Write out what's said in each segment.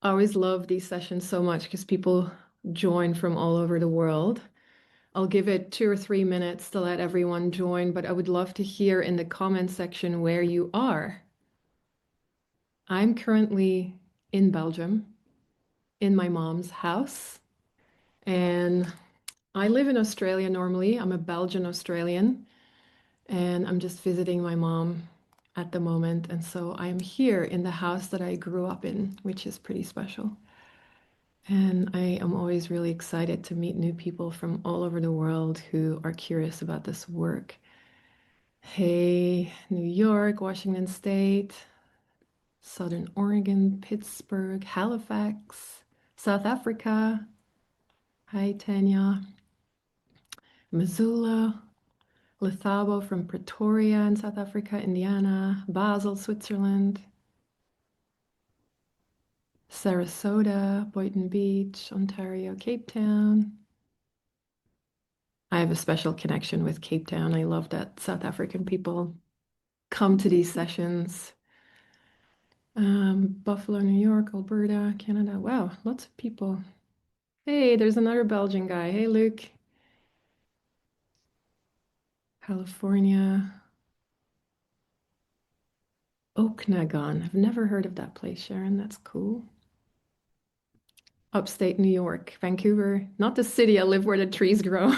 I always love these sessions so much because people join from all over the world. I'll give it 2 or 3 minutes to let everyone join, but I would love to hear in the comment section where you are. I'm currently in Belgium, in my mom's house, and I live in Australia normally. I'm a Belgian Australian, and I'm just visiting my mom at the moment. And so I am here in the house that I grew up in, which is pretty special. And I am always really excited to meet new people from all over the world who are curious about this work. Hey, New York, Washington State, Southern Oregon, Pittsburgh, Halifax, South Africa. Hi, Tanya. Missoula, Lithabo from Pretoria in South Africa, Indiana, Basel, Switzerland, Sarasota, Boynton Beach, Ontario, Cape Town. I have a special connection with Cape Town. I love that South African people come to these sessions. Buffalo, New York, Alberta, Canada. Wow, lots of people. Hey, there's another Belgian guy. Hey, Luke. California. Okanagan. I've never heard of that place, Sharon. That's cool. Upstate New York, Vancouver. Not the city. I live where the trees grow.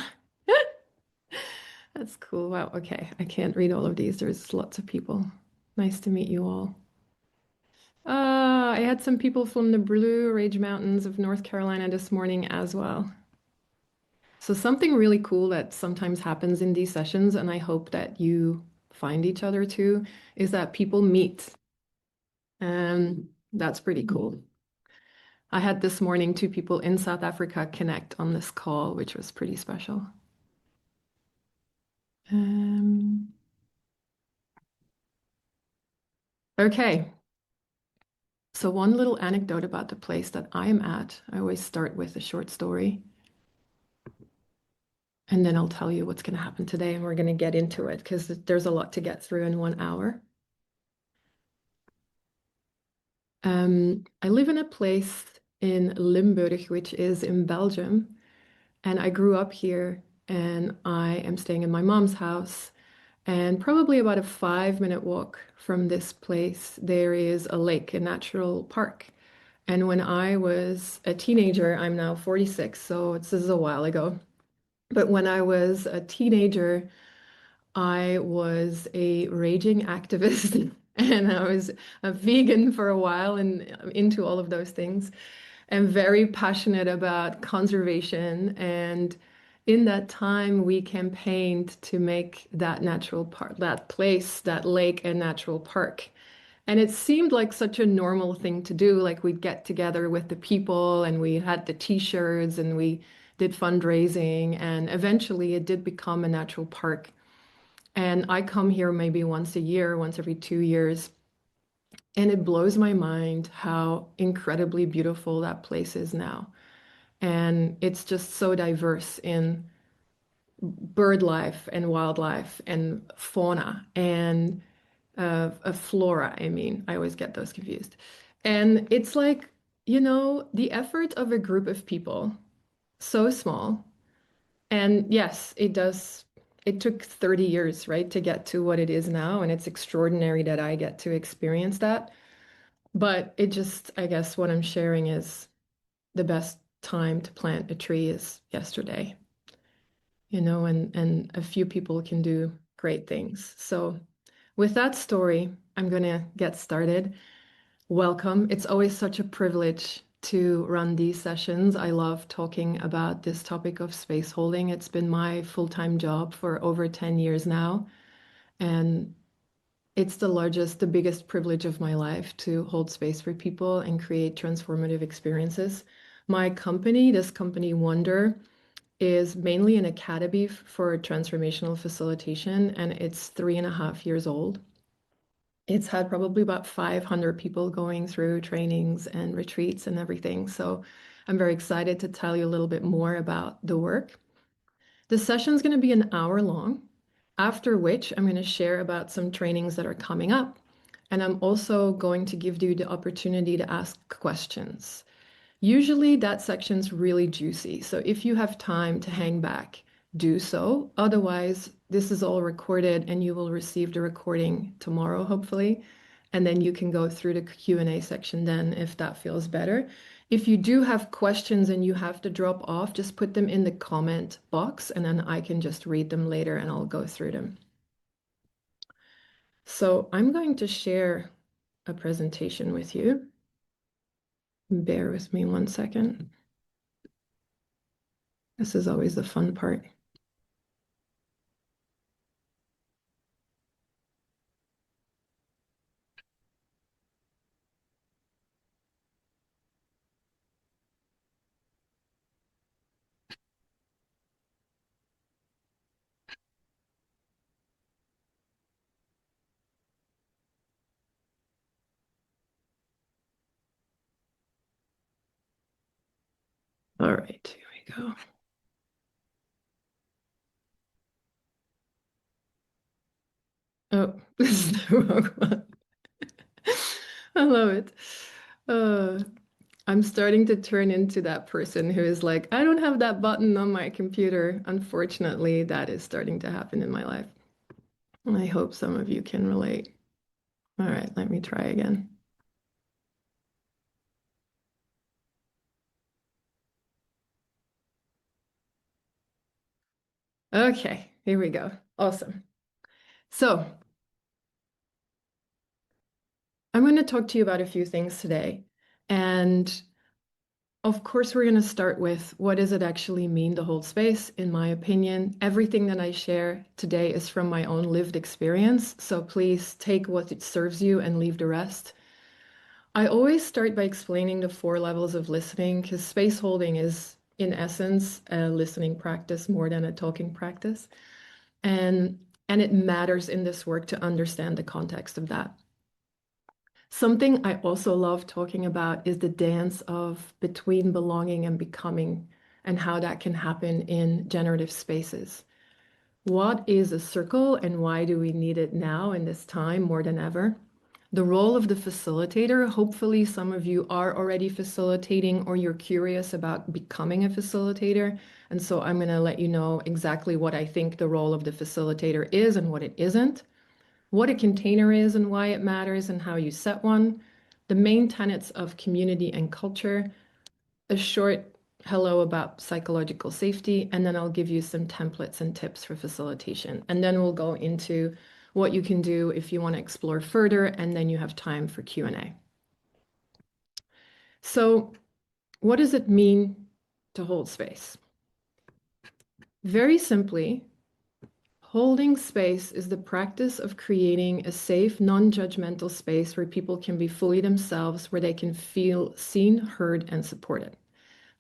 That's cool. Wow. Okay. I can't read all of these. There's lots of people. Nice to meet you all. I had some people from the Blue Ridge Mountains of North Carolina this morning as well. So something really cool that sometimes happens in these sessions, and I hope that you find each other too, is that people meet. And that's pretty cool. I had this morning two people in South Africa connect on this call, which was pretty special. Um, okay. So one little anecdote about the place that I'm at. I always start with a short story, and then I'll tell you what's going to happen today, and we're going to get into it because there's a lot to get through in 1 hour. I live in a place in Limburg, which is in Belgium, and I grew up here, and I am staying in my mom's house. And probably about a 5 minute walk from this place, there is a lake, a natural park. And when I was a teenager, I'm now 46, so this is a while ago. But when I was a teenager, I was a raging activist and I was a vegan for a while and into all of those things and very passionate about conservation. And in that time, we campaigned to make that natural park, that place, that lake, a natural park. And it seemed like such a normal thing to do. Like we'd get together with the people and we had the t-shirts and we did fundraising. And eventually it did become a natural park. And I come here maybe once a year, once every 2 years. And it blows my mind how incredibly beautiful that place is now. And it's just so diverse in bird life and wildlife and fauna and a flora. I mean, I always get those confused. And it's like, the effort of a group of people, so small. And yes, it does. It took 30 years, right, to get to what it is now. And it's extraordinary that I get to experience that. But it just, I guess what I'm sharing is the best time to plant a tree is yesterday, and a few people can do great things. So with that story, I'm going to get started. Welcome. It's always such a privilege to run these sessions. I love talking about this topic of space holding. It's been my full-time job for over 10 years now, and it's the biggest privilege of my life to hold space for people and create transformative experiences. My company, this company Wonder, is mainly an academy for transformational facilitation, and it's 3.5 years old. It's had probably about 500 people going through trainings and retreats and everything. So I'm very excited to tell you a little bit more about the work. The session's going to be an hour long, after which I'm going to share about some trainings that are coming up. And I'm also going to give you the opportunity to ask questions. Usually that section's really juicy. So if you have time to hang back, do so. Otherwise, this is all recorded and you will receive the recording tomorrow, hopefully. And then you can go through the Q&A section then if that feels better. If you do have questions and you have to drop off, just put them in the comment box and then I can just read them later and I'll go through them. So I'm going to share a presentation with you. Bear with me one second. This is always the fun part. All right, here we go. Oh, this is the wrong one. I love it. Uh, I'm starting to turn into that person who is like, I don't have that button on my computer. Unfortunately, that is starting to happen in my life. And I hope some of you can relate. All right, let me try again. Okay, here we go. Awesome. So I'm going to talk to you about a few things today. And of course, we're going to start with what does it actually mean to hold space? In my opinion, everything that I share today is from my own lived experience. So please take what it serves you and leave the rest. I always start by explaining the 4 levels of listening because space holding is, in essence, a listening practice more than a talking practice. And, and it matters in this work to understand the context of that. Something I also love talking about is the dance of between belonging and becoming and how that can happen in generative spaces. What is a circle and why do we need it now in this time more than ever? The role of the facilitator, hopefully some of you are already facilitating or you're curious about becoming a facilitator. And so I'm going to let you know exactly what I think the role of the facilitator is and what it isn't, what a container is and why it matters and how you set one, the main tenets of community and culture, a short hello about psychological safety, and then I'll give you some templates and tips for facilitation. And then we'll go into what you can do if you want to explore further, and then you have time for Q&A. So what does it mean to hold space? Very simply, holding space is the practice of creating a safe, non-judgmental space where people can be fully themselves, where they can feel seen, heard, and supported.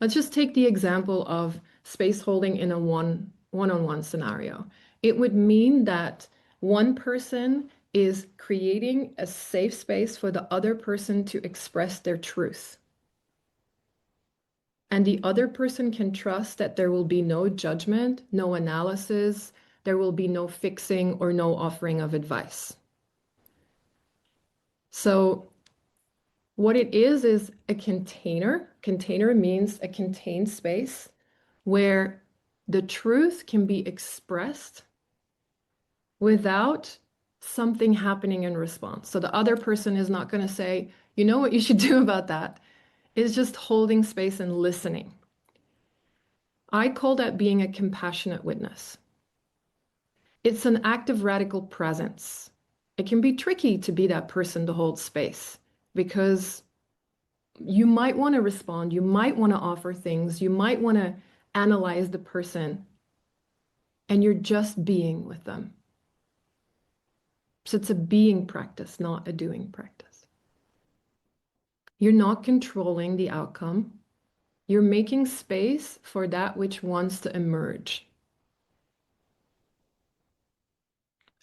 Let's just take the example of space holding in a one-on-one scenario. It would mean that one person is creating a safe space for the other person to express their truth. And the other person can trust that there will be no judgment, no analysis, there will be no fixing or no offering of advice. So what it is a container. Container means a contained space where the truth can be expressed without something happening in response. So the other person is not going to say, you know what you should do about that. It's just holding space and listening. I call that being a compassionate witness. It's an act of radical presence. It can be tricky to be that person to hold space because you might want to respond, you might want to offer things, you might want to analyze the person, and you're just being with them. So it's a being practice, not a doing practice. You're not controlling the outcome. You're making space for that which wants to emerge.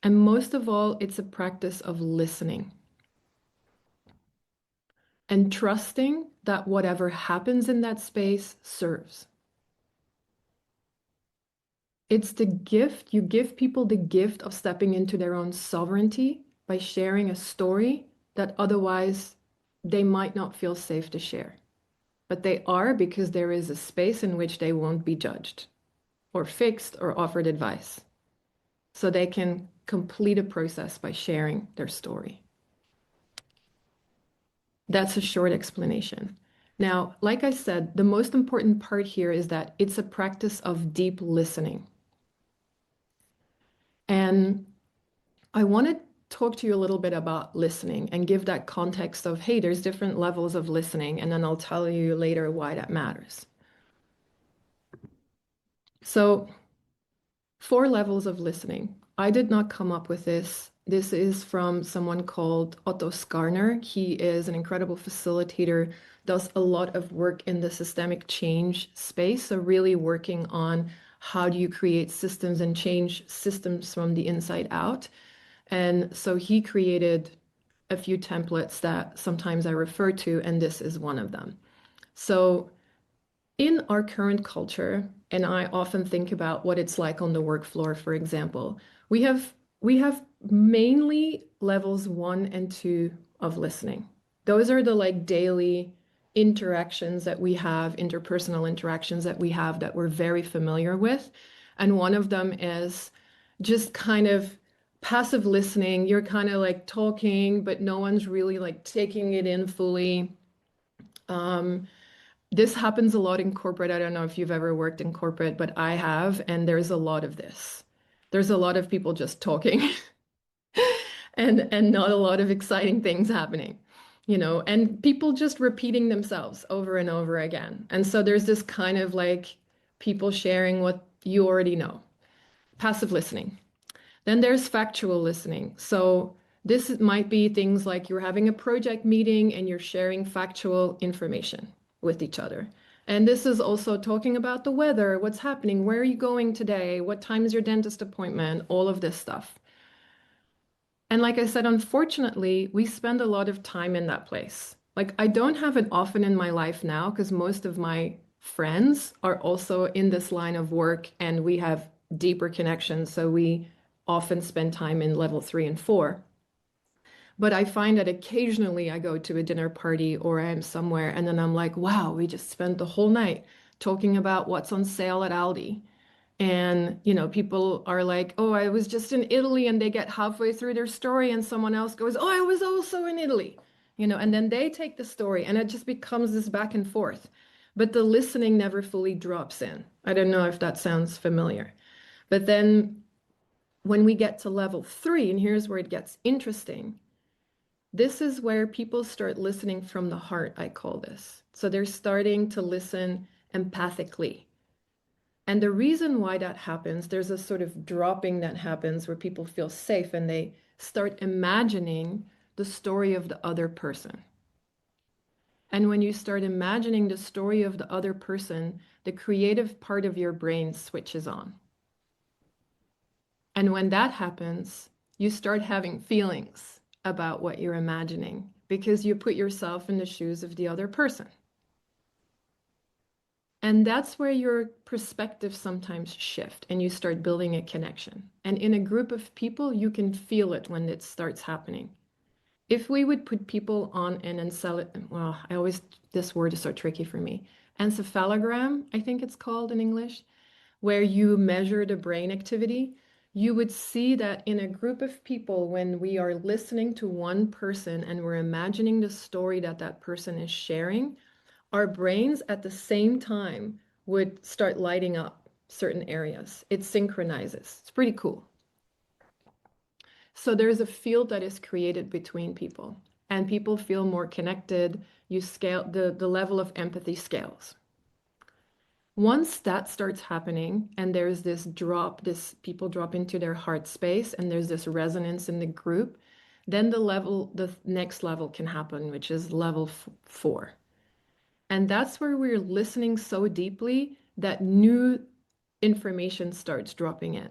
And most of all, it's a practice of listening and trusting that whatever happens in that space serves. It's the gift, you give people the gift of stepping into their own sovereignty by sharing a story that otherwise they might not feel safe to share. But they are because there is a space in which they won't be judged or fixed or offered advice. So they can complete a process by sharing their story. That's a short explanation. Now, like I said, the most important part here is that it's a practice of deep listening. And I want to talk to you a little bit about listening and give that context of, hey, there's different levels of listening, and then I'll tell you later why that matters. So, 4 levels of listening. I did not come up with this. This is from someone called Otto Skarner. He is an incredible facilitator, does a lot of work in the systemic change space. So, really working on how do you create systems and change systems from the inside out. And so, he created a few templates that sometimes I refer to, and this is one of them. So, in our current culture, and I often think about what it's like on the work floor, for example, we have mainly levels 1 and 2 of listening. Those are the like daily interactions that we have, interpersonal interactions that we have that we're very familiar with. And one of them is just kind of passive listening. You're kind of like talking, but no one's really like taking it in fully. Um, this happens a lot in corporate. I don't know if you've ever worked in corporate, but I have, and there's a lot of this. There's a lot of people just talking and not a lot of exciting things happening, and people just repeating themselves over and over again. And so there's this kind of like people sharing what you already know, passive listening. Then there's factual listening. So this might be things like you're having a project meeting and you're sharing factual information with each other. And this is also talking about the weather, what's happening, where are you going today, what time is your dentist appointment, all of this stuff. And like I said, unfortunately, we spend a lot of time in that place. Like I don't have it often in my life now because most of my friends are also in this line of work and we have deeper connections. So we often spend time in level 3 and 4. But I find that occasionally I go to a dinner party or I'm somewhere and then I'm like, wow, we just spent the whole night talking about what's on sale at Aldi. And, people are like, oh, I was just in Italy, and they get halfway through their story and someone else goes, oh, I was also in Italy, and then they take the story and it just becomes this back and forth. But the listening never fully drops in. I don't know if that sounds familiar. But then when we get to level 3, and here's where it gets interesting, this is where people start listening from the heart, I call this. So they're starting to listen empathically. And the reason why that happens, there's a sort of dropping that happens where people feel safe and they start imagining the story of the other person. And when you start imagining the story of the other person, the creative part of your brain switches on. And when that happens, you start having feelings about what you're imagining because you put yourself in the shoes of the other person. And that's where your perspective sometimes shift and you start building a connection. And in a group of people, you can feel it when it starts happening. If we would put people on an this word is so tricky for me. Encephalogram, I think it's called in English, where you measure the brain activity, you would see that in a group of people, when we are listening to one person and we're imagining the story that that person is sharing, our brains at the same time would start lighting up certain areas. It synchronizes. It's pretty cool. So there's a field that is created between people, and people feel more connected. You scale the level of empathy scales. Once that starts happening and there's this people drop into their heart space and there's this resonance in the group, then the next level can happen, which is level 4. And that's where we're listening so deeply that new information starts dropping in.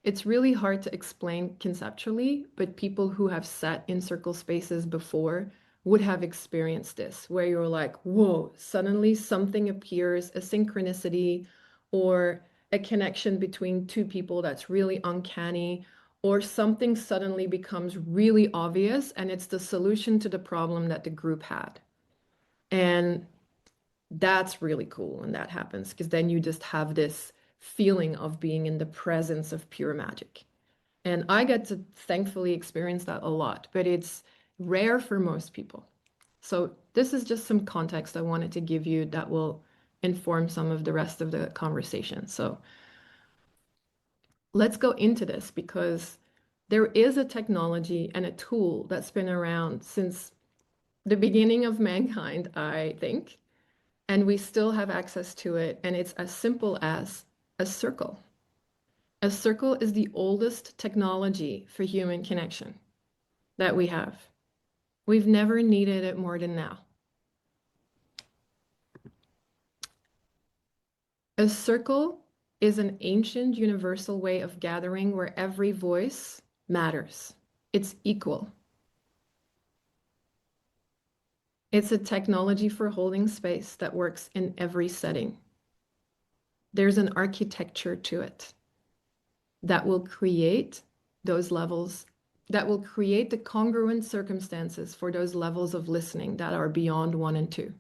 It's really hard to explain conceptually, but people who have sat in circle spaces before would have experienced this, where you're like, whoa, suddenly something appears, a synchronicity or a connection between two people that's really uncanny, or something suddenly becomes really obvious and it's the solution to the problem that the group had. And that's really cool when that happens because then you just have this feeling of being in the presence of pure magic. And I get to thankfully experience that a lot, but it's rare for most people. So this is just some context I wanted to give you that will inform some of the rest of the conversation. So let's go into this because there is a technology and a tool that's been around since the beginning of mankind, I think, and we still have access to it. And it's as simple as a circle. A circle is the oldest technology for human connection that we have. We've never needed it more than now. A circle is an ancient universal way of gathering where every voice matters. It's equal. It's a technology for holding space that works in every setting. There's an architecture to it that will create those levels, that will create the congruent circumstances for those levels of listening that are beyond one and two.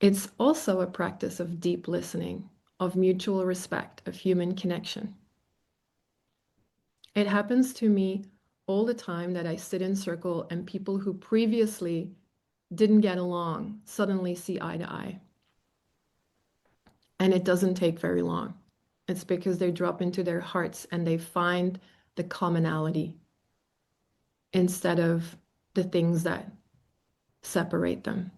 It's also a practice of deep listening, of mutual respect, of human connection. It happens to me all the time that I sit in circle and people who previously didn't get along suddenly see eye to eye. And it doesn't take very long. It's because they drop into their hearts and they find the commonality instead of the things that separate them.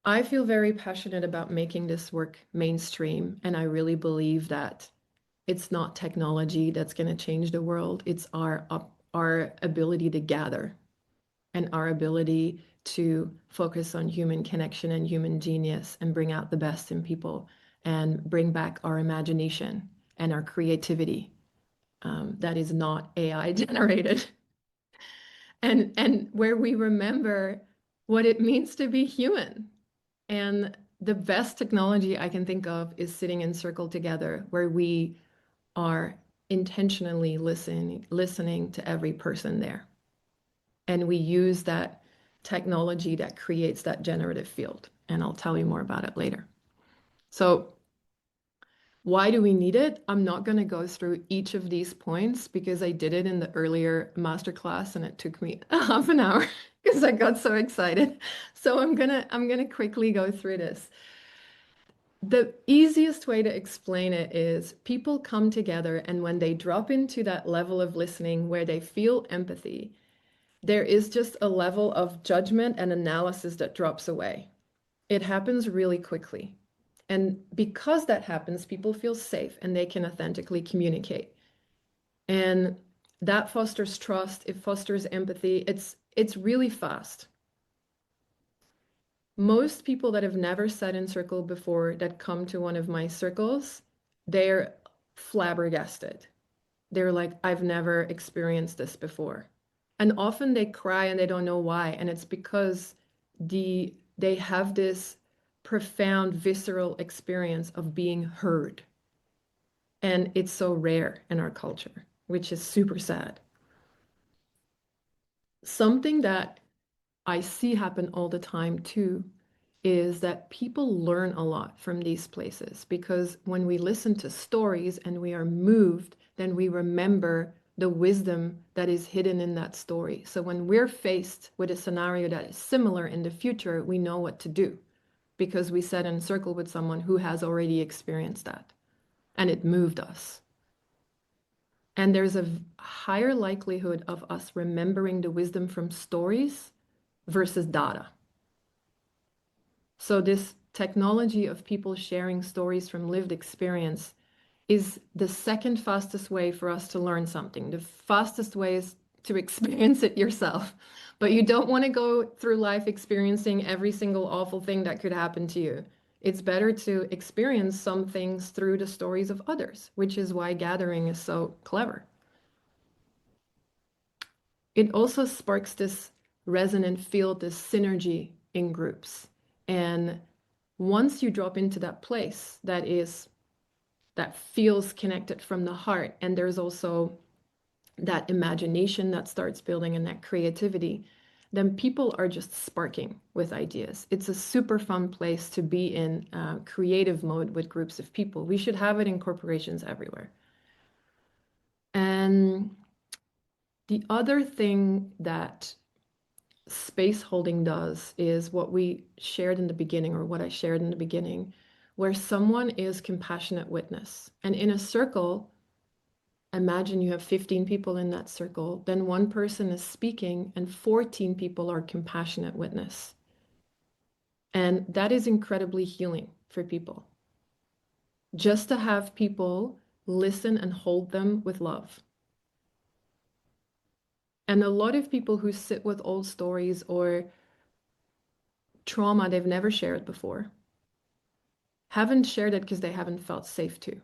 I feel very passionate about making this work mainstream, and I really believe that it's not technology that's going to change the world. It's our ability to gather and our ability to focus on human connection and human genius and bring out the best in people and bring back our imagination and our creativity that is not AI generated. And where we remember what it means to be human. And the best technology I can think of is sitting in circle together where we are intentionally listening to every person there. And we use that technology that creates that generative field. And I'll tell you more about it later. So why do we need it? I'm not going to go through each of these points because I did it in the earlier masterclass and it took me half an hour because I got so excited. So I'm gonna quickly go through this. The easiest way to explain it is people come together and when they drop into that level of listening where they feel empathy, there is just a level of judgment and analysis that drops away. It happens really quickly. And because that happens, people feel safe and they can authentically communicate. And that fosters trust, it fosters empathy. It's really fast. Most people that have never sat in circle before that come to one of my circles, they're flabbergasted. They're like, I've never experienced this before. And often they cry and they don't know why. And it's because they have this profound visceral experience of being heard. And it's so rare in our culture, which is super sad. Something that I see happen all the time too is that people learn a lot from these places because when we listen to stories and we are moved, then we remember the wisdom that is hidden in that story. So when we're faced with a scenario that is similar in the future, we know what to do because we sat in a circle with someone who has already experienced that and it moved us. And there's a higher likelihood of us remembering the wisdom from stories versus data. So this technology of people sharing stories from lived experience is the second fastest way for us to learn something. The fastest way is to experience it yourself. But you don't want to go through life experiencing every single awful thing that could happen to you. It's better to experience some things through the stories of others, which is why gathering is so clever. It also sparks this resonant field, this synergy in groups. And Once you drop into that place that feels connected from the heart, and there's also that imagination that starts building and that creativity, then people are just sparking with ideas. It's a super fun place to be in creative mode with groups of people. We should have it in corporations everywhere. And the other thing that space holding does is what we shared in the beginning, or what I shared in the beginning, where someone is compassionate witness. And in a circle, imagine you have 15 people in that circle, then one person is speaking and 14 people are compassionate witness. And that is incredibly healing for people. Just to have people listen and hold them with love. And a lot of people who sit with old stories or trauma they've never shared before haven't shared it because they haven't felt safe to,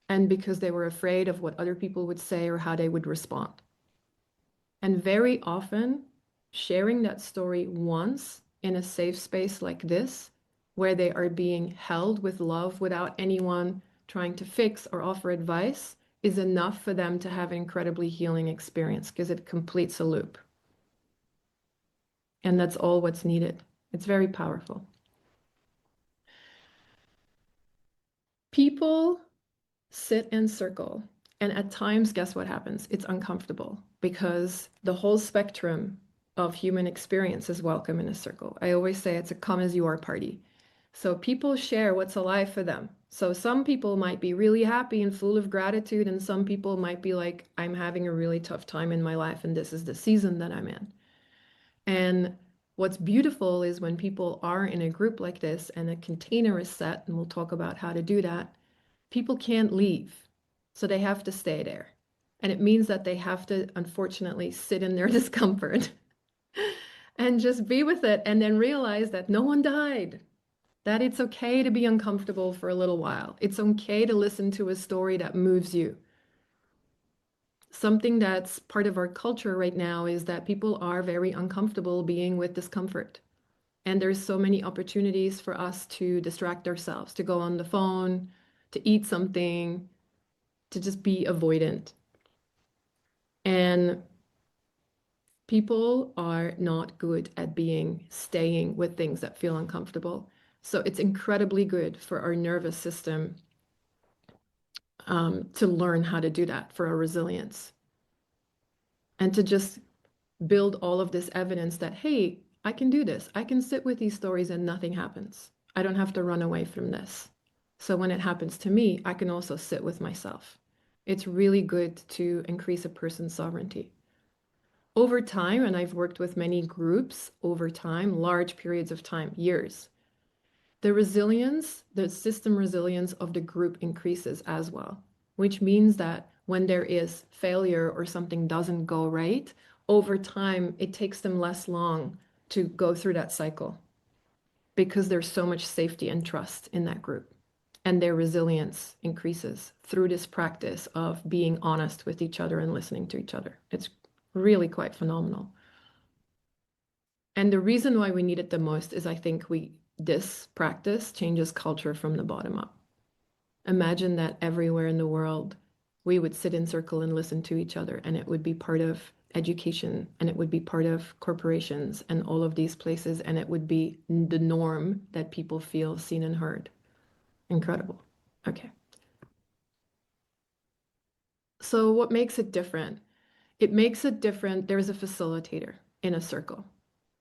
and because they were afraid of what other people would say or how they would respond. And very often, sharing that story once in a safe space like this, where they are being held with love without anyone trying to fix or offer advice, is enough for them to have an incredibly healing experience because it completes a loop. And that's all what's needed. It's very powerful. People sit in circle, and at times, guess what happens? It's uncomfortable because the whole spectrum of human experience is welcome in a circle. I always say it's a come as you are party. So people share what's alive for them. So some people might be really happy and full of gratitude, and some people might be like, I'm having a really tough time in my life, and this is the season that I'm in. And what's beautiful is when people are in a group like this and a container is set, and we'll talk about how to do that, people can't leave. So they have to stay there. And it means that they have to, unfortunately, sit in their discomfort and just be with it, and then realize that no one died, that it's okay to be uncomfortable for a little while. It's okay to listen to a story that moves you. Something that's part of our culture right now is that people are very uncomfortable being with discomfort. And there's so many opportunities for us to distract ourselves, to go on the phone, to eat something, to just be avoidant. And people are not good at staying with things that feel uncomfortable. So it's incredibly good for our nervous system to learn how to do that, for our resilience, and to just build all of this evidence that, hey, I can do this. I can sit with these stories and nothing happens. I don't have to run away from this. So when it happens to me, I can also sit with myself. It's really good to increase a person's sovereignty. Over time, and I've worked with many groups over time, large periods of time, years, the resilience, the system resilience of the group increases as well, which means that when there is failure or something doesn't go right, over time, it takes them less long to go through that cycle because there's so much safety and trust in that group. And their resilience increases through this practice of being honest with each other and listening to each other. It's really quite phenomenal. And the reason why we need it the most is I think this practice changes culture from the bottom up. Imagine that everywhere in the world we would sit in circle and listen to each other, and it would be part of education, and it would be part of corporations and all of these places, and it would be the norm that people feel seen and heard. Incredible. Okay. So what makes it different? It makes it different. There's a facilitator in a circle.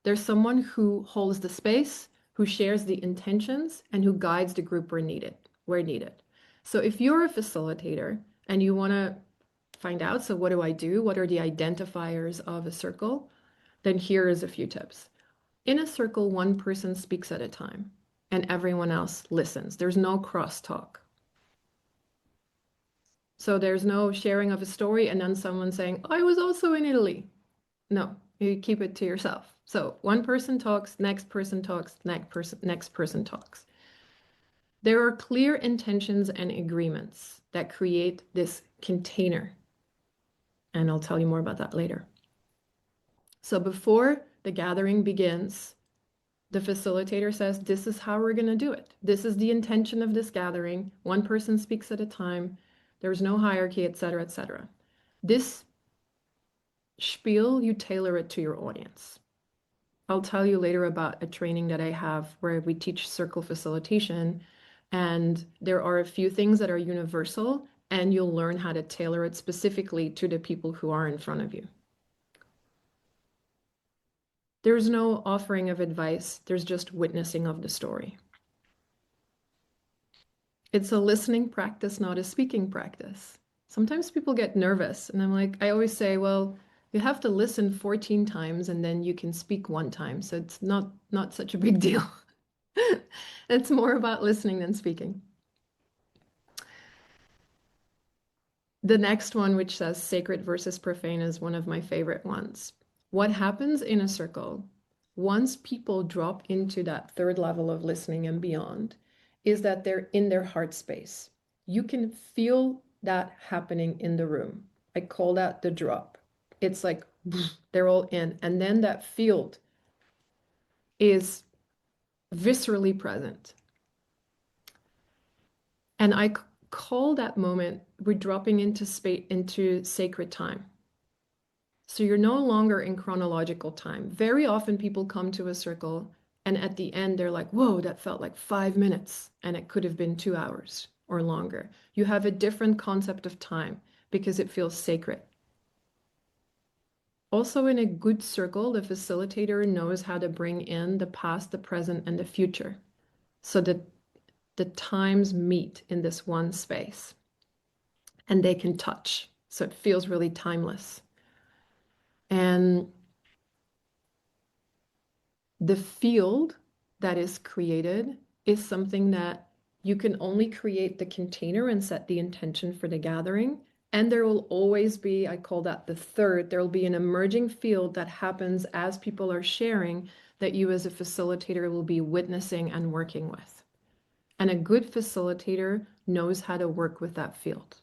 There's someone who holds the space, who shares the intentions, and who guides the group where needed. So if you're a facilitator and you want to find out, so what do I do? What are the identifiers of a circle? Then here is a few tips. In a circle, one person speaks at a time and everyone else listens. There's no crosstalk. So there's no sharing of a story and then someone saying, I was also in Italy. No, you keep it to yourself. So one person talks, next person talks, next person talks. There are clear intentions and agreements that create this container. And I'll tell you more about that later. So before the gathering begins, The facilitator says, this is how we're going to do it. This is the intention of this gathering. One person speaks at a time. There's no hierarchy, etc., etc. This spiel, you tailor it to your audience. I'll tell you later about a training that I have where we teach circle facilitation, and there are a few things that are universal, and you'll learn how to tailor it specifically to the people who are in front of you. There's no offering of advice, there's just witnessing of the story. It's a listening practice, not a speaking practice. Sometimes people get nervous, and I'm like, I always say, well, you have to listen 14 times and then you can speak one time. So it's not such a big deal. It's more about listening than speaking. The next one, which says sacred versus profane, is one of my favorite ones. What happens in a circle, once people drop into that third level of listening and beyond, is that they're in their heart space. You can feel that happening in the room. I call that the drop. It's like they're all in. And then that field is viscerally present. And I call that moment, we're dropping into space, into sacred time. So you're no longer in chronological time. Very often people come to a circle and at the end they're like, whoa, that felt like 5 minutes and it could have been 2 hours or longer. You have a different concept of time because it feels sacred. Also, in a good circle, the facilitator knows how to bring in the past, the present, and the future so that the times meet in this one space and they can touch. So it feels really timeless. And the field that is created is something that you can only create the container and set the intention for the gathering. And there will always be, I call that the third, there will be an emerging field that happens as people are sharing that you as a facilitator will be witnessing and working with. And a good facilitator knows how to work with that field.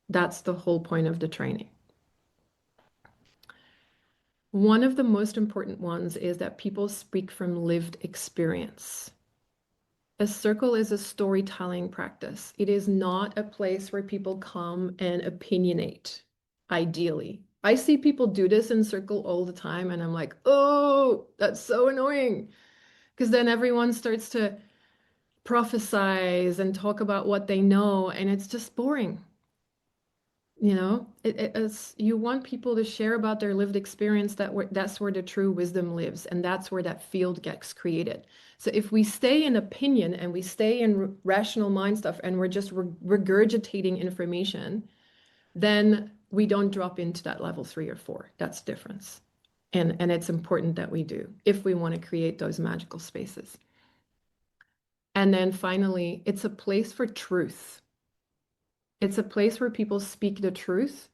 That's the whole point of the training. One of the most important ones is that people speak from lived experience. A circle is a storytelling practice. It is not a place where people come and opinionate, ideally. I see people do this in circle all the time, and I'm like, oh, that's so annoying. Because then everyone starts to prophesize and talk about what they know, and it's just boring. You know, it's you want people to share about their lived experience that's where the true wisdom lives, and that's where that field gets created. So if we stay in opinion and we stay in rational mind stuff and we're just regurgitating information, then we don't drop into that level 3 or 4. That's the difference. And it's important that we do if we want to create those magical spaces. And then finally, it's a place for truth. It's a place where people speak the truth.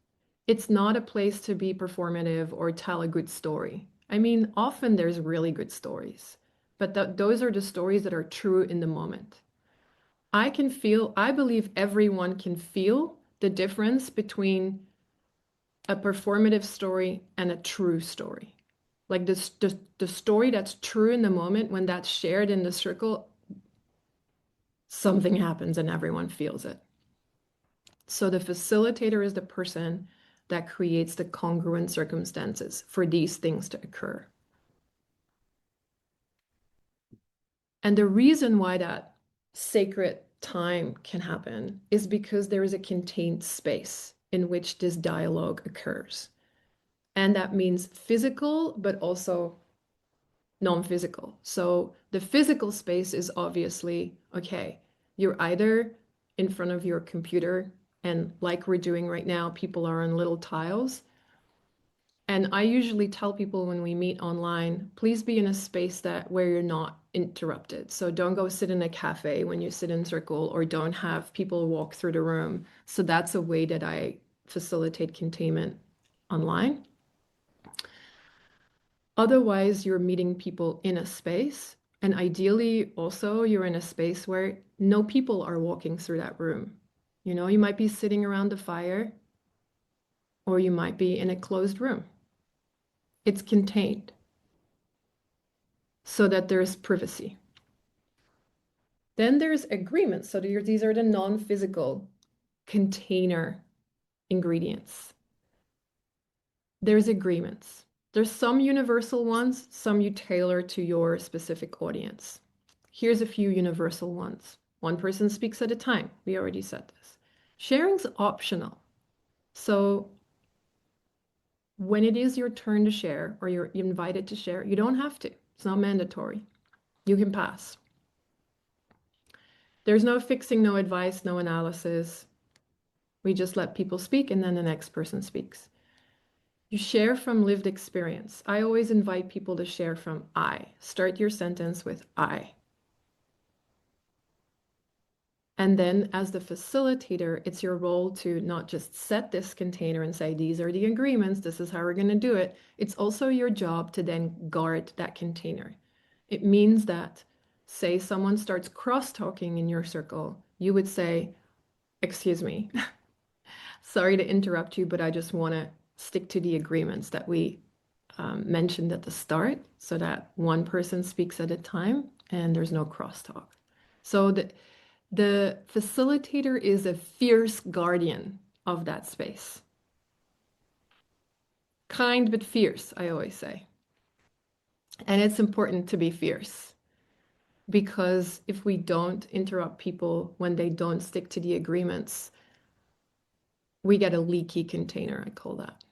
It's not a place to be performative or tell a good story. I mean, often there's really good stories, but those are the stories that are true in the moment. I believe everyone can feel the difference between a performative story and a true story. Like the story that's true in the moment, when that's shared in the circle, something happens and everyone feels it. So the facilitator is the person that creates the congruent circumstances for these things to occur. And the reason why that sacred time can happen is because there is a contained space in which this dialogue occurs. And that means physical, but also non-physical. So the physical space is obviously, okay, you're either in front of your computer, and like we're doing right now, people are on little tiles. And I usually tell people when we meet online, please be in a space where you're not interrupted. So don't go sit in a cafe when you sit in circle, or don't have people walk through the room. So that's a way that I facilitate containment online. Otherwise, you're meeting people in a space, and ideally also you're in a space where no people are walking through that room. You know, you might be sitting around the fire, or you might be in a closed room. It's contained. so that there's privacy. Then there's agreements. So these are the non-physical container ingredients. There's agreements. There's some universal ones, some you tailor to your specific audience. Here's a few universal ones. One person speaks at a time. We already said this. Sharing's optional. So when it is your turn to share or you're invited to share, you don't have to. It's not mandatory. You can pass. There's no fixing, no advice, no analysis. We just let people speak and then the next person speaks. You share from lived experience. I always invite people to share from I. Start your sentence with I. And then as the facilitator, it's your role to not just set this container and say, these are the agreements, this is how we're going to do it. It's also your job to then guard that container. It means that, say someone starts cross-talking in your circle, you would say, excuse me, sorry to interrupt you, but I just want to stick to the agreements that we mentioned at the start so that one person speaks at a time and there's no crosstalk. So the facilitator is a fierce guardian of that space. Kind but fierce, I always say. And it's important to be fierce because if we don't interrupt people when they don't stick to the agreements, we get a leaky container, I call that.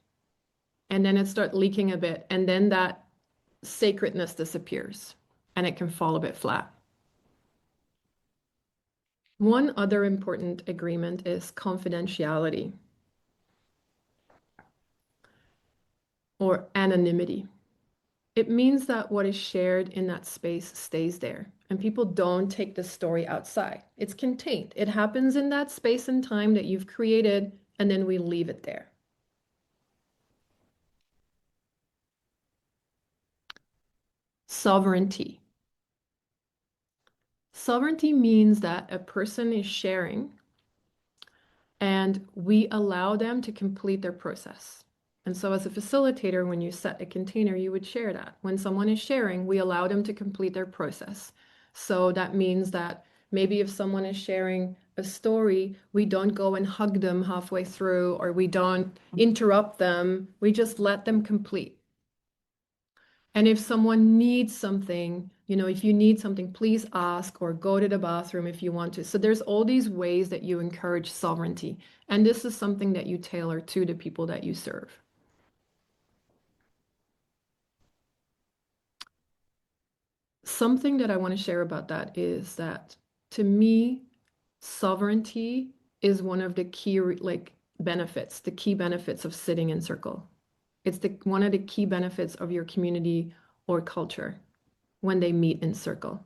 And then it starts leaking a bit, and then that sacredness disappears and it can fall a bit flat. One other important agreement is confidentiality or anonymity. It means that what is shared in that space stays there and people don't take the story outside. It's contained. It happens in that space and time that you've created, and then we leave it there. Sovereignty. Sovereignty means that a person is sharing and we allow them to complete their process. And so as a facilitator, when you set a container, you would share that. When someone is sharing, we allow them to complete their process. So that means that maybe if someone is sharing a story, we don't go and hug them halfway through, or we don't interrupt them. We just let them complete. And if someone needs something, if you need something, please ask or go to the bathroom if you want to. So there's all these ways that you encourage sovereignty. And this is something that you tailor to the people that you serve. Something that I want to share about that is that to me, sovereignty is one of the key benefits, the key benefits of sitting in circle. It's one of the key benefits of your community or culture when they meet in circle.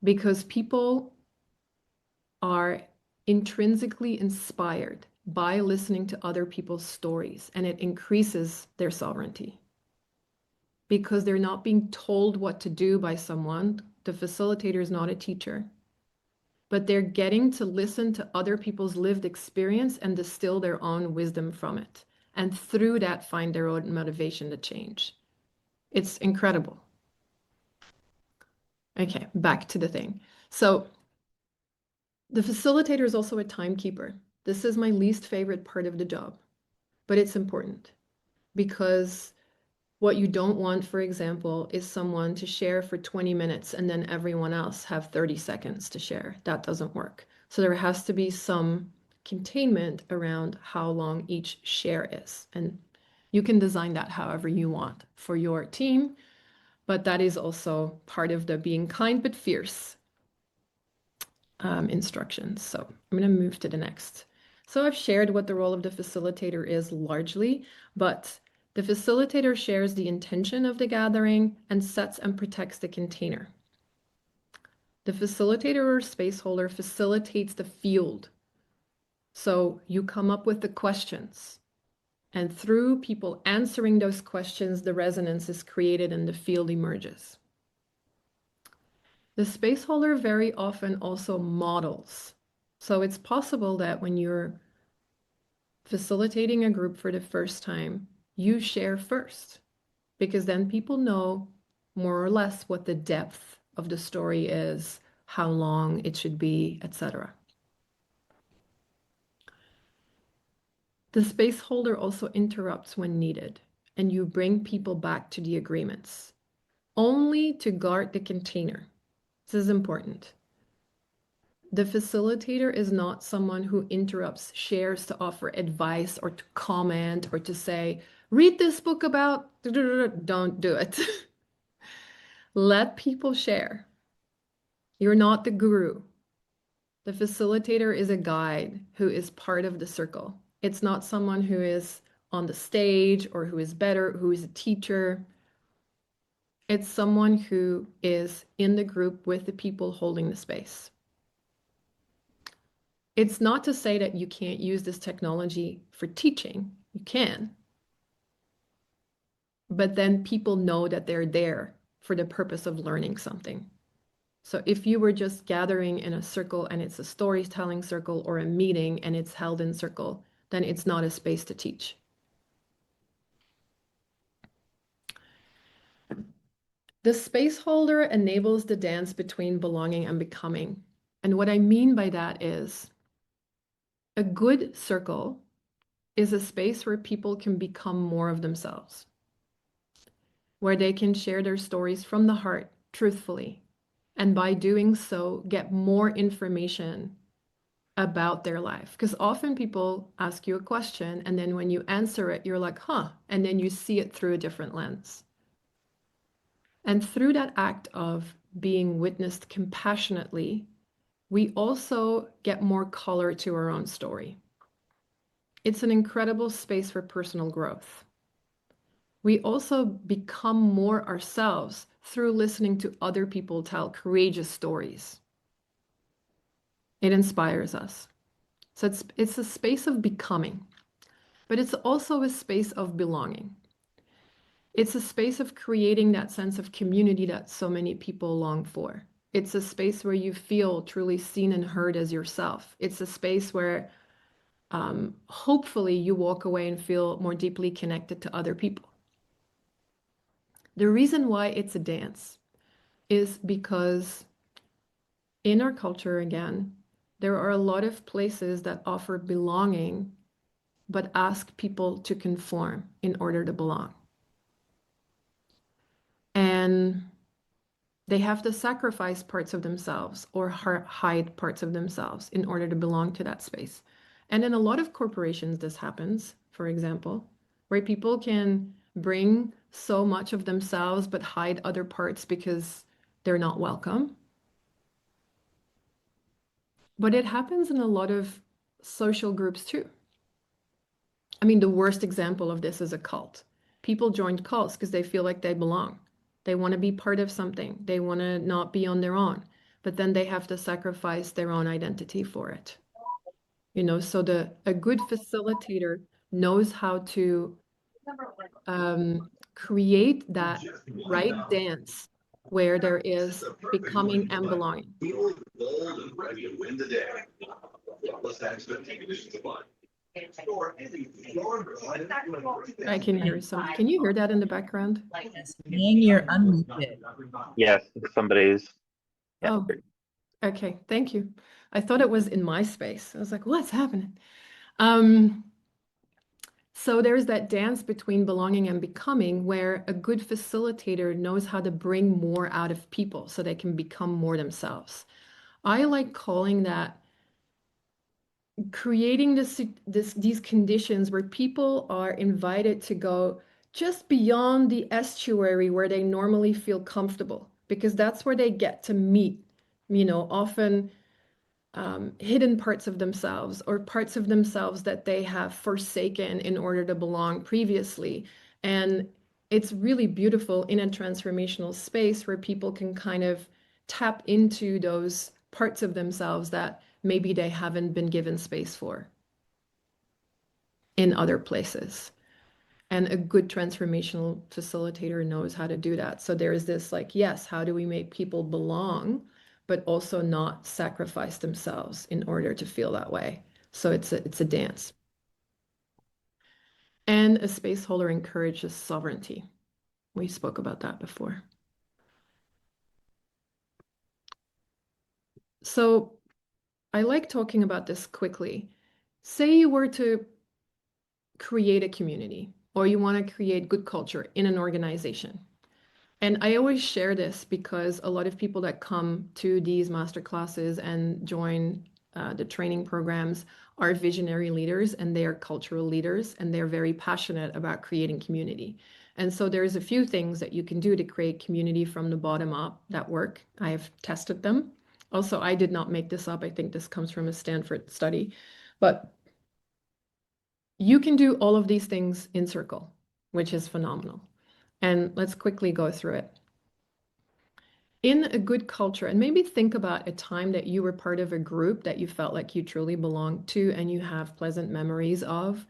Because people are intrinsically inspired by listening to other people's stories, and it increases their sovereignty. Because they're not being told what to do by someone. The facilitator is not a teacher, but they're getting to listen to other people's lived experience and distill their own wisdom from it. And through that, find their own motivation to change. It's incredible. Okay, back to the thing. So the facilitator is also a timekeeper. This is my least favorite part of the job, but it's important because what you don't want, for example, is someone to share for 20 minutes and then everyone else have 30 seconds to share. That doesn't work. So there has to be some containment around how long each share is. And you can design that however you want for your team, but that is also part of the being kind but fierce instructions. So I'm going to move to the next. So I've shared what the role of the facilitator is largely, but the facilitator shares the intention of the gathering and sets and protects the container. The facilitator or space holder facilitates the field. So you come up with the questions, and through people answering those questions, the resonance is created and the field emerges. The space holder very often also models. So it's possible that when you're facilitating a group for the first time, you share first, because then people know more or less what the depth of the story is, how long it should be, etc. The space holder also interrupts when needed, and you bring people back to the agreements, only to guard the container. This is important. The facilitator is not someone who interrupts shares to offer advice or to comment or to say, read this book about, don't do it. Let people share. You're not the guru. The facilitator is a guide who is part of the circle. It's not someone who is on the stage or who is better, who is a teacher. It's someone who is in the group with the people holding the space. It's not to say that you can't use this technology for teaching. You can. But then people know that they're there for the purpose of learning something. So if you were just gathering in a circle and it's a storytelling circle or a meeting and it's held in circle, then it's not a space to teach. The space holder enables the dance between belonging and becoming. And what I mean by that is a good circle is a space where people can become more of themselves, where they can share their stories from the heart, truthfully, and by doing so, get more information about their life. Because often people ask you a question, and then when you answer it, you're like, huh, and then you see it through a different lens. And through that act of being witnessed compassionately, we also get more color to our own story. It's an incredible space for personal growth. We also become more ourselves through listening to other people tell courageous stories. It inspires us. So it's a space of becoming, but it's also a space of belonging. It's a space of creating that sense of community that so many people long for. It's a space where you feel truly seen and heard as yourself. It's a space where hopefully you walk away and feel more deeply connected to other people. The reason why it's a dance is because in our culture, again, there are a lot of places that offer belonging but ask people to conform in order to belong. And they have to sacrifice parts of themselves or hide parts of themselves in order to belong to that space. And in a lot of corporations, this happens, for example, where people can bring so much of themselves but hide other parts because they're not welcome. But it happens in a lot of social groups too. I mean, the worst example of this is a cult. People join cults because they feel like they belong. They want to be part of something. They want to not be on their own, but then they have to sacrifice their own identity for it. So a good facilitator knows how to create that right dance where there is becoming and belonging. I can hear some. Can you hear that in the background? Yes, Yang, you're unmuted. Yes, somebody's. Yeah. Oh, okay. Thank you. I thought it was in my space. I was like, what's happening? Um, so there's that dance between belonging and becoming where a good facilitator knows how to bring more out of people so they can become more themselves. I like calling that creating these conditions where people are invited to go just beyond the estuary where they normally feel comfortable, because that's where they get to meet, often hidden parts of themselves or parts of themselves that they have forsaken in order to belong previously. And it's really beautiful in a transformational space where people can kind of tap into those parts of themselves that maybe they haven't been given space for in other places. And a good transformational facilitator knows how to do that. So there is this like, yes, how do we make people belong, but also not sacrifice themselves in order to feel that way? So it's a dance. And a space holder encourages sovereignty. We spoke about that before. So I like talking about this quickly. Say you were to create a community or you want to create good culture in an organization. And I always share this because a lot of people that come to these master classes and join the training programs are visionary leaders and they are cultural leaders and they're very passionate about creating community. And so there's a few things that you can do to create community from the bottom up that work. I have tested them. Also, I did not make this up. I think this comes from a Stanford study. But you can do all of these things in circle, which is phenomenal. And let's quickly go through it. In a good culture, and maybe think about a time that you were part of a group that you felt like you truly belonged to and you have pleasant memories of.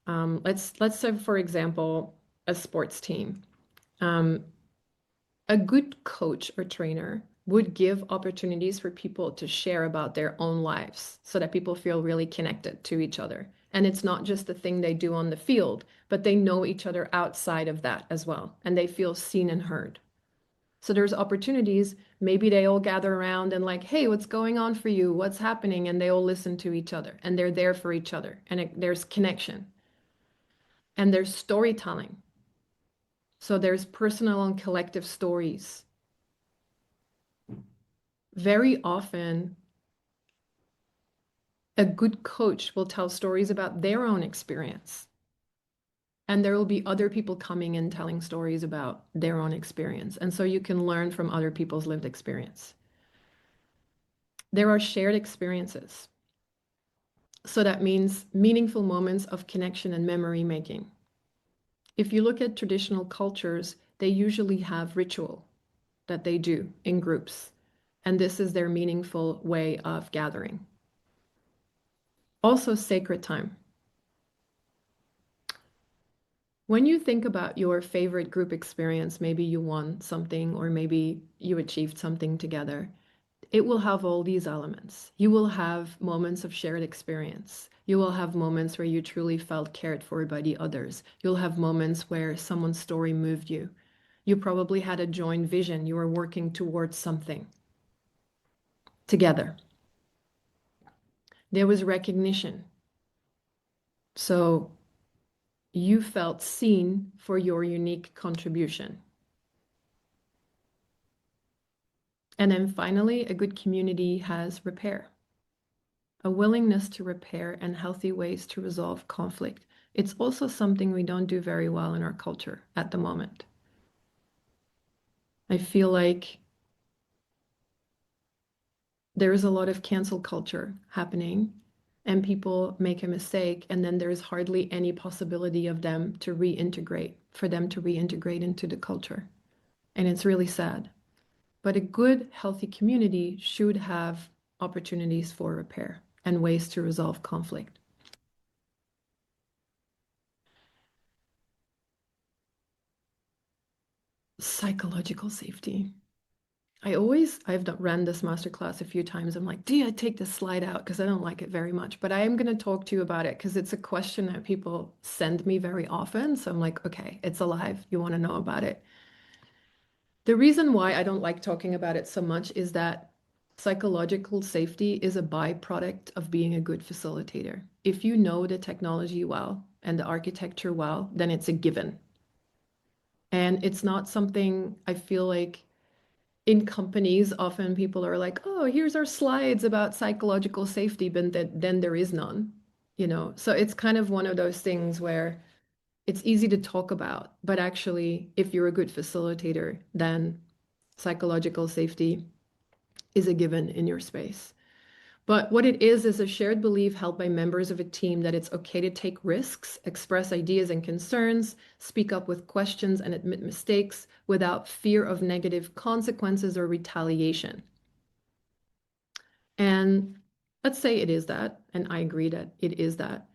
Let's say, for example, a sports team. Um, a good coach or trainer would give opportunities for people to share about their own lives so that people feel really connected to each other. And it's not just the thing they do on the field, but they know each other outside of that as well, and they feel seen and heard. So there's opportunities. Maybe they all gather around and like, hey, what's going on for you? What's happening? And they all listen to each other and they're there for each other. And there's connection and there's storytelling. So there's personal and collective stories. Very often, a good coach will tell stories about their own experience. And there will be other people coming in telling stories about their own experience. And so you can learn from other people's lived experience. There are shared experiences. So that means meaningful moments of connection and memory making. If you look at traditional cultures, they usually have ritual that they do in groups. And this is their meaningful way of gathering. Also, sacred time. When you think about your favorite group experience, maybe you won something or maybe you achieved something together, it will have all these elements. You will have moments of shared experience. You will have moments where you truly felt cared for by the others. You'll have moments where someone's story moved you. You probably had a joint vision. You were working towards something together. There was recognition. So you felt seen for your unique contribution. And then finally, a good community has repair, a willingness to repair and healthy ways to resolve conflict. It's also something we don't do very well in our culture at the moment. I feel like there is a lot of cancel culture happening and people make a mistake and then there's hardly any possibility of them to reintegrate, for them to reintegrate into the culture. And it's really sad. But a good, healthy community should have opportunities for repair and ways to resolve conflict. Psychological safety. I've ran this masterclass a few times. I'm like, do I take this slide out? Because I don't like it very much. But I am going to talk to you about it because it's a question that people send me very often. So I'm like, okay, it's alive. You want to know about it. The reason why I don't like talking about it so much is that psychological safety is a byproduct of being a good facilitator. If you know the technology well and the architecture well, then it's a given. And it's not something I feel like in companies, often people are like, oh, here's our slides about psychological safety, but then there is none, you know? So it's kind of one of those things where it's easy to talk about, but actually, if you're a good facilitator, then psychological safety is a given in your space. But what it is a shared belief held by members of a team that it's okay to take risks, express ideas and concerns, speak up with questions, and admit mistakes without fear of negative consequences or retaliation. And let's say it is that, and I agree that it is that,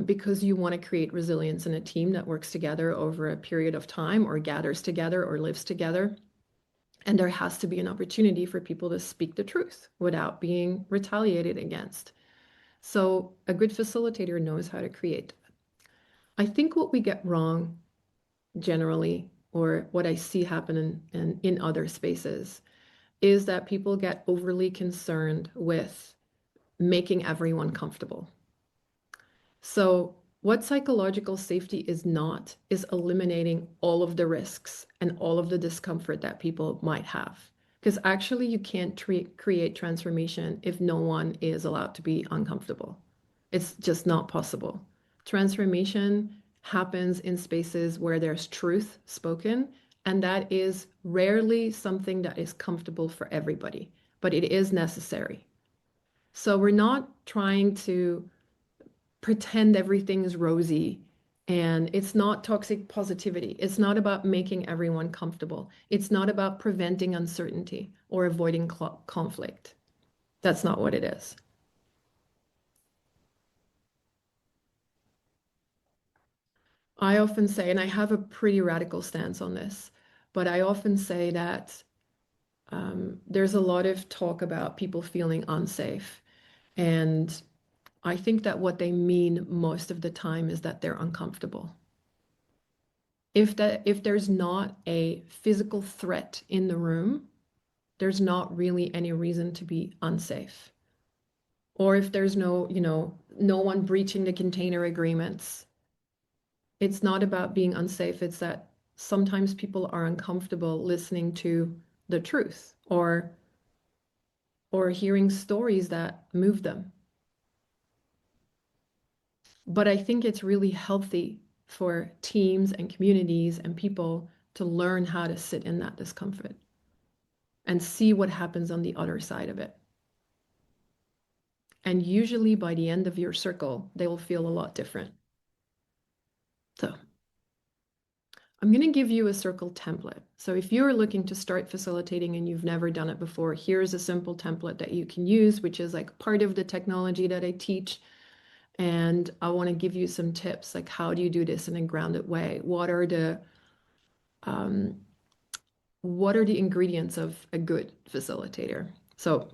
because you want to create resilience in a team that works together over a period of time or gathers together or lives together. And there has to be an opportunity for people to speak the truth without being retaliated against. So a good facilitator knows how to create that. I think what we get wrong generally, or what I see happen in other spaces, is that people get overly concerned with making everyone comfortable. So, what psychological safety is not, is eliminating all of the risks and all of the discomfort that people might have. Because actually, you can't create transformation if no one is allowed to be uncomfortable. It's just not possible. Transformation happens in spaces where there's truth spoken, and that is rarely something that is comfortable for everybody, but it is necessary. So, we're not trying to pretend everything is rosy, and it's not toxic positivity. It's not about making everyone comfortable. It's not about preventing uncertainty or avoiding conflict. That's not what it is. I often say, and I have a pretty radical stance on this, but I often say that there's a lot of talk about people feeling unsafe. And I think that what they mean most of the time is that they're uncomfortable. If there's not a physical threat in the room, there's not really any reason to be unsafe. Or if there's no one breaching the container agreements, it's not about being unsafe. It's that sometimes people are uncomfortable listening to the truth or hearing stories that move them. But I think it's really healthy for teams and communities and people to learn how to sit in that discomfort and see what happens on the other side of it. And usually by the end of your circle, they will feel a lot different. So I'm going to give you a circle template. So if you're looking to start facilitating and you've never done it before, here's a simple template that you can use, which is like part of the technology that I teach. And I want to give you some tips, like how do you do this in a grounded way? Um, what are the ingredients of a good facilitator? So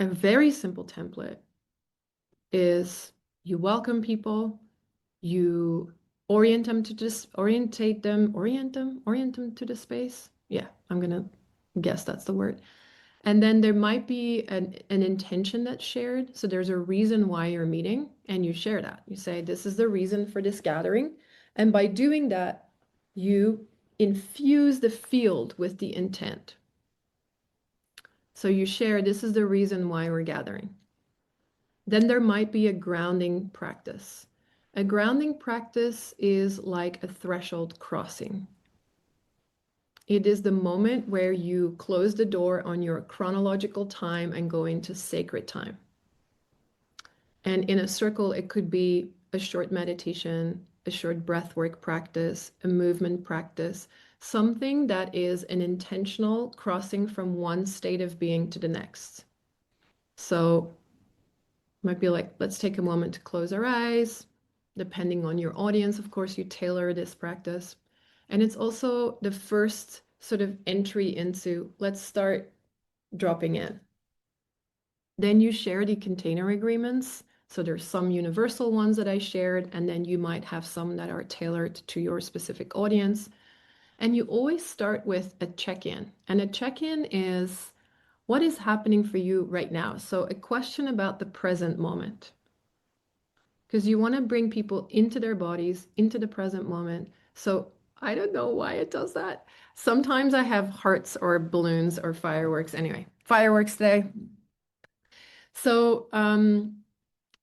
a very simple template is you welcome people, you orient them to the space. Yeah, I'm gonna guess that's the word. And then there might be an intention that's shared. So there's a reason why you're meeting, and you share that. You say, this is the reason for this gathering. And by doing that, you infuse the field with the intent. So you share, this is the reason why we're gathering. Then there might be a grounding practice. A grounding practice is like a threshold crossing. It is the moment where you close the door on your chronological time and go into sacred time. And in a circle, it could be a short meditation, a short breathwork practice, a movement practice, something that is an intentional crossing from one state of being to the next. So might be like, let's take a moment to close our eyes. Depending on your audience, of course, you tailor this practice. And it's also the first sort of entry into let's start dropping in. Then you share the container agreements. So there's some universal ones that I shared, and then you might have some that are tailored to your specific audience. And you always start with a check-in. And a check-in is what is happening for you right now? So a question about the present moment. Because you want to bring people into their bodies, into the present moment. So I don't know why it does that. Sometimes I have hearts or balloons or fireworks. Anyway, fireworks day. So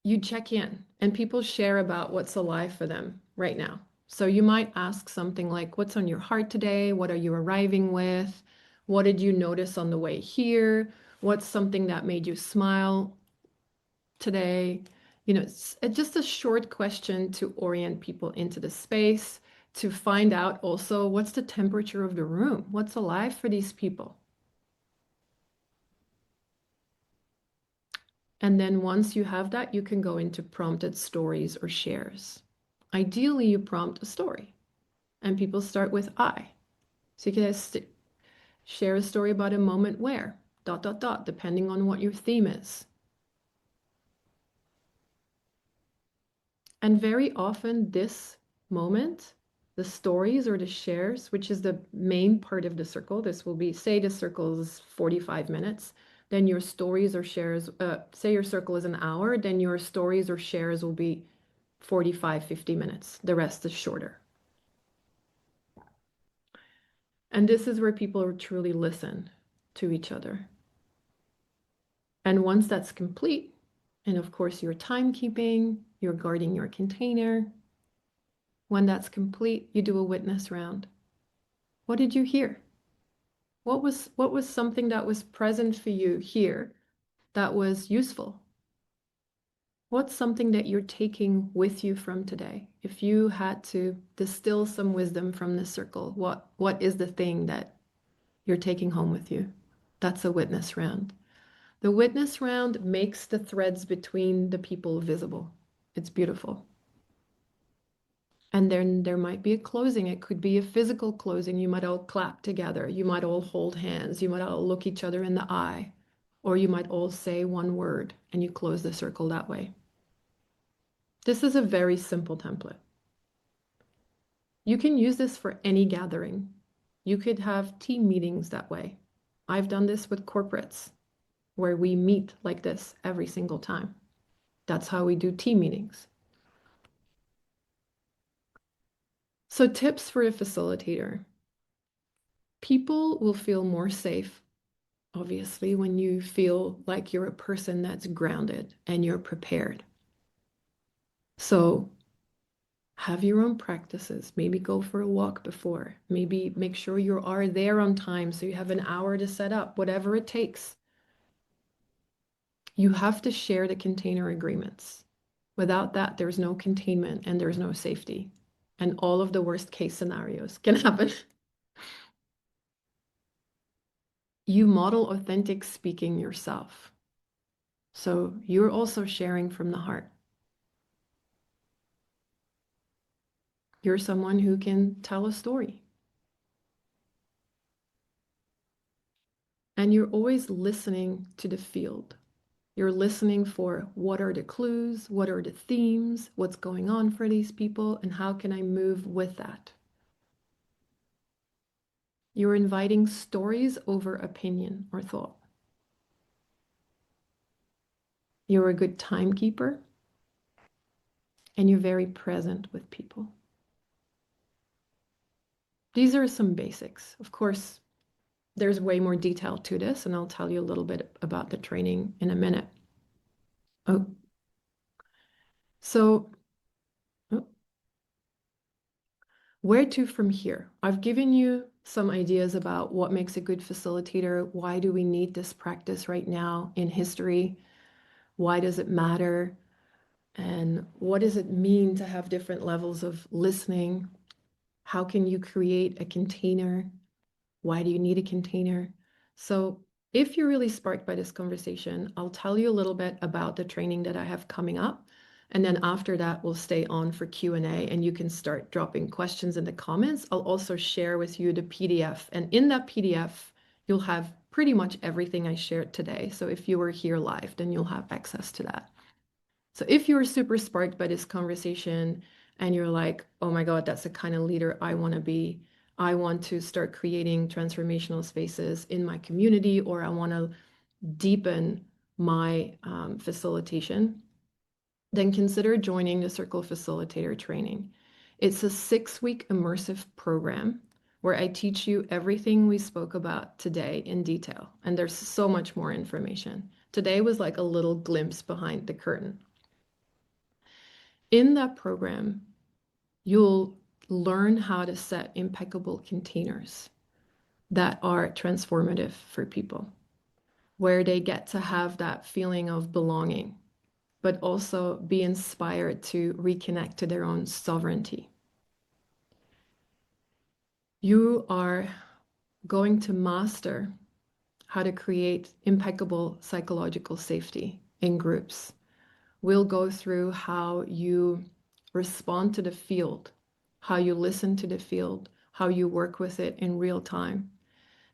you check in and people share about what's alive for them right now. So you might ask something like, what's on your heart today? What are you arriving with? What did you notice on the way here? What's something that made you smile today? It's just a short question to orient people into the space, to find out also what's the temperature of the room, what's alive for these people. And then once you have that, you can go into prompted stories or shares. Ideally, you prompt a story and people start with I. So you can share a story about a moment where, dot, dot, dot, depending on what your theme is. And very often, this moment, the stories or the shares, which is the main part of the circle. This will be, say the circle is 45 minutes, then your stories or shares, say your circle is an hour, then your stories or shares will be 45, 50 minutes. The rest is shorter. And this is where people truly listen to each other. And once that's complete, and of course you're timekeeping, you're guarding your container. When that's complete, you do a witness round. What did you hear? What was something that was present for you here that was useful? What's something that you're taking with you from today? If you had to distill some wisdom from this circle, what is the thing that you're taking home with you? That's a witness round. The witness round makes the threads between the people visible. It's beautiful. And then there might be a closing. It could be a physical closing. You might all clap together. You might all hold hands. You might all look each other in the eye. Or you might all say one word and you close the circle that way. This is a very simple template. You can use this for any gathering. You could have team meetings that way. I've done this with corporates where we meet like this every single time. That's how we do team meetings. So tips for a facilitator. People will feel more safe, obviously, when you feel like you're a person that's grounded and you're prepared. So have your own practices. Maybe go for a walk before. Maybe make sure you are there on time so you have an hour to set up, whatever it takes. You have to share the container agreements. Without that, there's no containment and there's no safety. And all of the worst case scenarios can happen. You model authentic speaking yourself. So you're also sharing from the heart. You're someone who can tell a story. And you're always listening to the field. You're listening for what are the clues, what are the themes, what's going on for these people, and how can I move with that? You're inviting stories over opinion or thought. You're a good timekeeper, and you're very present with people. These are some basics. Of course, there's way more detail to this, and I'll tell you a little bit about the training in a minute. Oh, so oh, where to from here? I've given you some ideas about what makes a good facilitator. Why do we need this practice right now in history? Why does it matter? And what does it mean to have different levels of listening? How can you create a container? Why do you need a container? So if you're really sparked by this conversation, I'll tell you a little bit about the training that I have coming up. And then after that, we'll stay on for Q&A and you can start dropping questions in the comments. I'll also share with you the PDF. And in that PDF, you'll have pretty much everything I shared today. So if you were here live, then you'll have access to that. So if you're super sparked by this conversation and you're like, oh my God, that's the kind of leader I want to be. I want to start creating transformational spaces in my community, or I want to deepen my facilitation, then consider joining the Circle Facilitator training. It's a 6-week immersive program where I teach you everything we spoke about today in detail. And there's so much more information. Today was like a little glimpse behind the curtain. In that program, you'll learn how to set impeccable containers that are transformative for people, where they get to have that feeling of belonging, but also be inspired to reconnect to their own sovereignty. You are going to master how to create impeccable psychological safety in groups. We'll go through how you respond to the field, how you listen to the field, how you work with it in real time.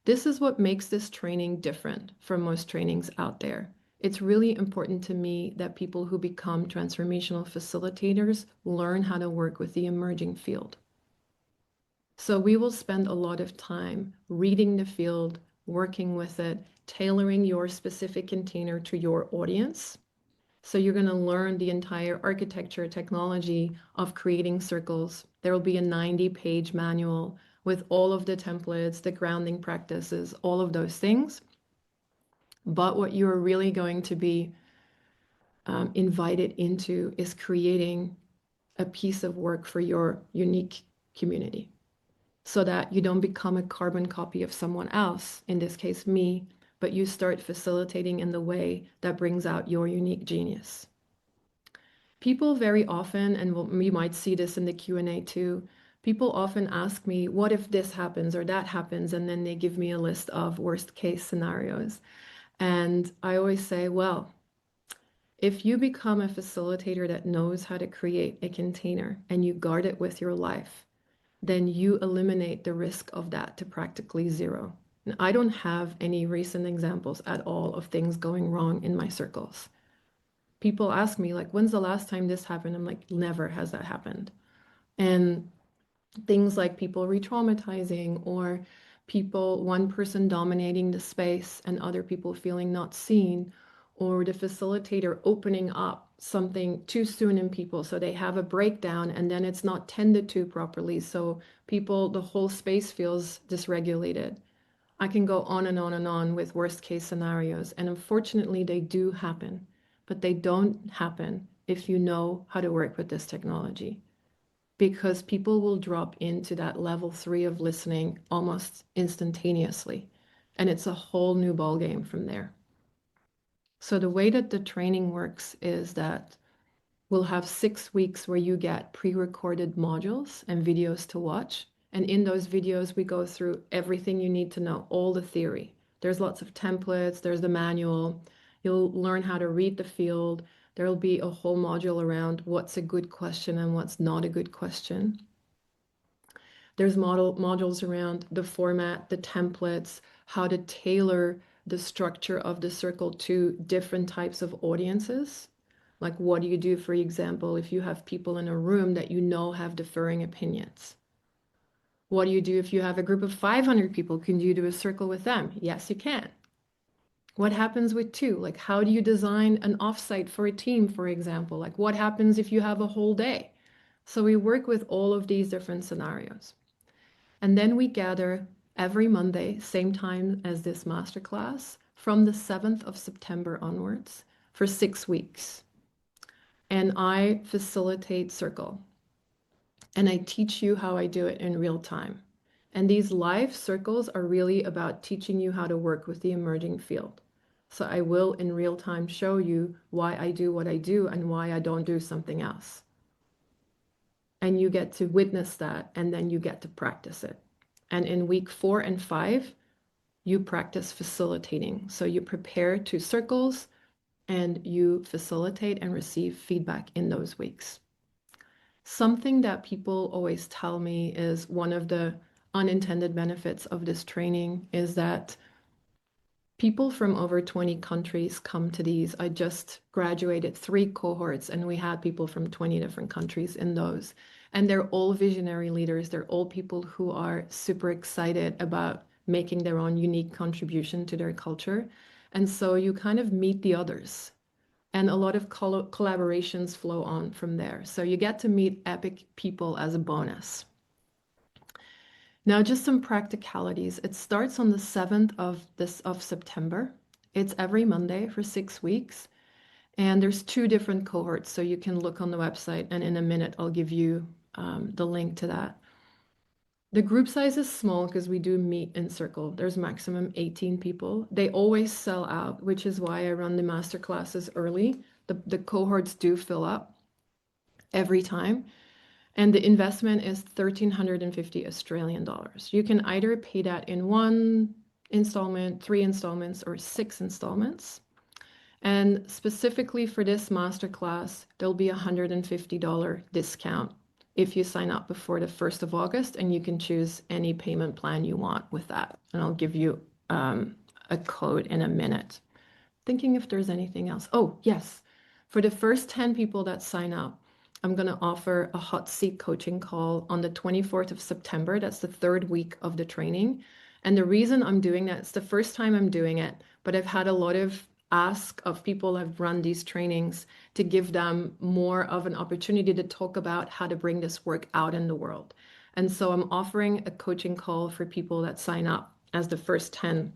This is what makes this training different from most trainings out there. It's really important to me that people who become transformational facilitators learn how to work with the emerging field. So we will spend a lot of time reading the field, working with it, tailoring your specific container to your audience. So you're going to learn the entire architecture technology of creating circles. There will be a 90-page manual with all of the templates, the grounding practices, all of those things. But what you're really going to be invited into is creating a piece of work for your unique community so that you don't become a carbon copy of someone else, in this case, me, but you start facilitating in the way that brings out your unique genius. People very often, and you might see this in the Q&A too, people often ask me, what if this happens or that happens? And then they give me a list of worst case scenarios. And I always say, well, if you become a facilitator that knows how to create a container and you guard it with your life, then you eliminate the risk of that to practically zero. And I don't have any recent examples at all of things going wrong in my circles. People ask me, like, when's the last time this happened? I'm like, never has that happened. And things like people re-traumatizing or people, one person dominating the space and other people feeling not seen, or the facilitator opening up something too soon in people so they have a breakdown and then it's not tended to properly. So people, the whole space feels dysregulated. I can go on and on and on with worst case scenarios. And unfortunately, they do happen, but they don't happen if you know how to work with this technology because people will drop into that level 3 of listening almost instantaneously. And it's a whole new ballgame from there. So the way that the training works is that we'll have 6 weeks where you get pre-recorded modules and videos to watch. And in those videos, we go through everything you need to know, all the theory. There's lots of templates, there's the manual. You'll learn how to read the field. There'll be a whole module around what's a good question and what's not a good question. There's modules around the format, the templates, how to tailor the structure of the circle to different types of audiences. Like, what do you do, for example, if you have people in a room that you know have differing opinions? What do you do if you have a group of 500 people? Can you do a circle with them? Yes, you can. What happens with two? Like, how do you design an offsite for a team, for example? Like, what happens if you have a whole day? So we work with all of these different scenarios. And then we gather every Monday, same time as this masterclass, from the 7th of September onwards for 6 weeks. And I facilitate circle. And I teach you how I do it in real time. And these live circles are really about teaching you how to work with the emerging field. So I will in real time show you why I do what I do and why I don't do something else. And you get to witness that and then you get to practice it. And in week 4 and 5, you practice facilitating. So you prepare 2 circles and you facilitate and receive feedback in those weeks. Something that people always tell me is one of the unintended benefits of this training is that people from over 20 countries come to these. I just graduated 3 cohorts and we had people from 20 different countries in those. And they're all visionary leaders. They're all people who are super excited about making their own unique contribution to their culture. And so you kind of meet the others. And a lot of collaborations flow on from there. So you get to meet epic people as a bonus. Now, just some practicalities. It starts on the 7th of September. It's every Monday for 6 weeks. And there's 2 different cohorts, so you can look on the website, and in a minute, I'll give you the link to that. The group size is small because we do meet in circle. There's maximum 18 people. They always sell out, which is why I run the master classes early. The cohorts do fill up every time. And the investment is 1,350 Australian dollars. You can either pay that in 1 installment, 3 installments, or 6 installments. And specifically for this masterclass, there'll be a $150 discount if you sign up before the 1st of August, and you can choose any payment plan you want with that. And I'll give you a code in a minute. Thinking if there's anything else. Oh, yes. For the first 10 people that sign up, I'm going to offer a hot seat coaching call on the 24th of September. That's the third week of the training. And the reason I'm doing that, it's the first time I'm doing it, but I've had a lot of ask of people I've run these trainings to give them more of an opportunity to talk about how to bring this work out in the world. And so I'm offering a coaching call for people that sign up as the first 10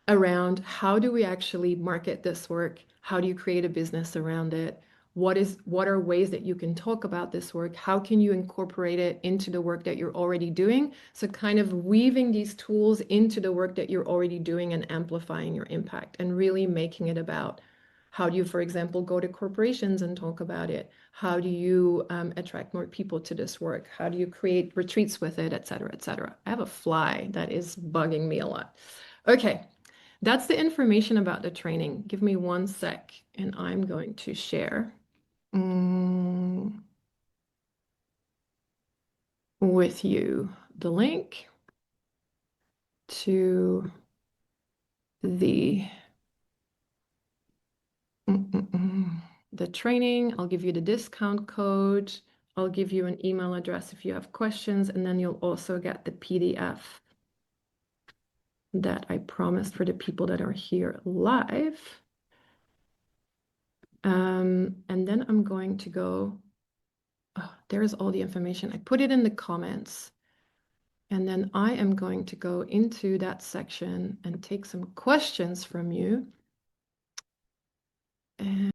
around how do we actually market this work? How do you create a business around it? What are ways that you can talk about this work? How can you incorporate it into the work that you're already doing? So kind of weaving these tools into the work that you're already doing and amplifying your impact and really making it about how do you, for example, go to corporations and talk about it? How do you attract more people to this work? How do you create retreats with it, et cetera, et cetera? I have a fly that is bugging me a lot. Okay, that's the information about the training. Give me one sec, and I'm going to share with you the link to the the training. I'll give you the discount code. I'll give you an email address if you have questions, and then you'll also get the PDF that I promised for the people that are here live. And then I'm going to go, oh, there's all the information. I put it in the comments. And then I am going to go into that section and take some questions from you. And